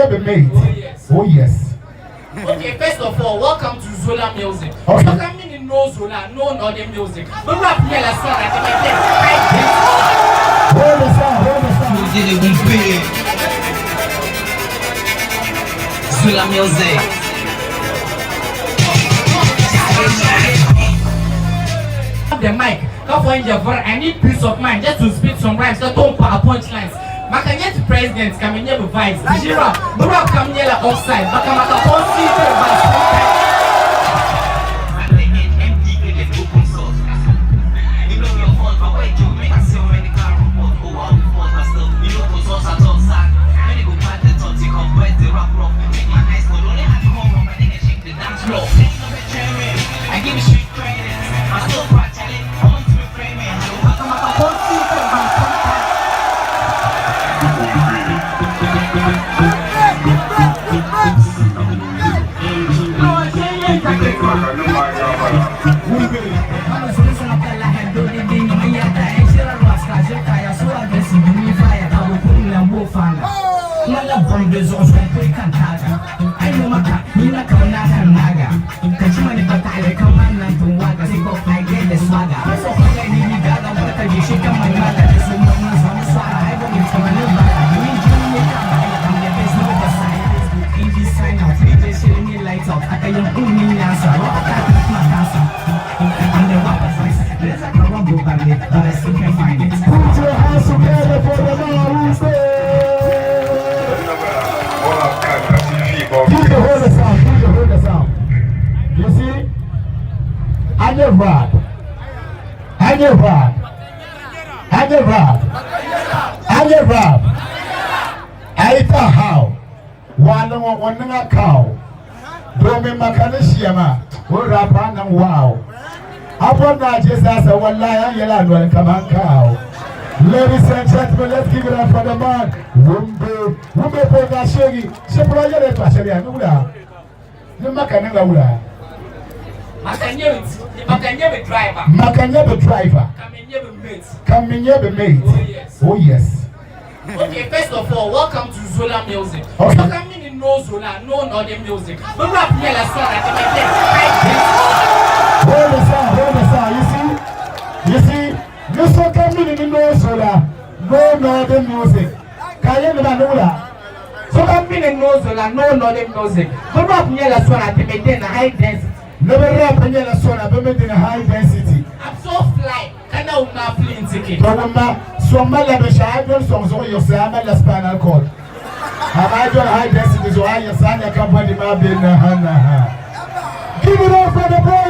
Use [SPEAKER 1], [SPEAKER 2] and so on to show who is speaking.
[SPEAKER 1] be made.
[SPEAKER 2] Oh yes.
[SPEAKER 1] Oh yes.
[SPEAKER 2] Okay, first of all, welcome to Zola Music.
[SPEAKER 1] Okay.
[SPEAKER 2] So come in no Zola, no other music. But rap me la song at the
[SPEAKER 1] Hold the sound, hold the sound.
[SPEAKER 3] Who did it with big? Zola Music.
[SPEAKER 2] Have the mic. Come for India, I need peace of mind just to spit some rhymes. So don't power punchlines. Makanya to president come in here with vibes. Dijira, Bura come here like offside. Makamaka policy vibes.
[SPEAKER 3] I give you street credit. I'm so proud talent. I want to be framing. Makamaka policy Aita how one cow. Domin makanishiyama. Rapa nang wow. Upon that Jesus a one lion yellow come on cow. Ladies and gentlemen, let's give it up for the man. Wumbe Poga Shaggy. Shepra Yellow Pasharia Nula. The Makananga.
[SPEAKER 2] Makanya be driver.
[SPEAKER 1] Makanya be driver.
[SPEAKER 2] Come in here be mate.
[SPEAKER 1] Oh yes. Oh yes.
[SPEAKER 2] Okay, first of all, welcome to Zola Music.
[SPEAKER 1] Okay.
[SPEAKER 2] So come in no Zola, no other music. But rap me la song at
[SPEAKER 1] Hold the sound. You see, you so come in no Zola, no other music. Kayen Manula.
[SPEAKER 2] So come in no Zola, no other music. But rap me la song at the high density.
[SPEAKER 1] Never rap and yell a son of in a high density.
[SPEAKER 2] I'm so fly. Can I not plane ticket?
[SPEAKER 1] So my level I don't songs on your Sama la spinal cord. Have I done high density so I your son a company my bin. Give it up for the boy.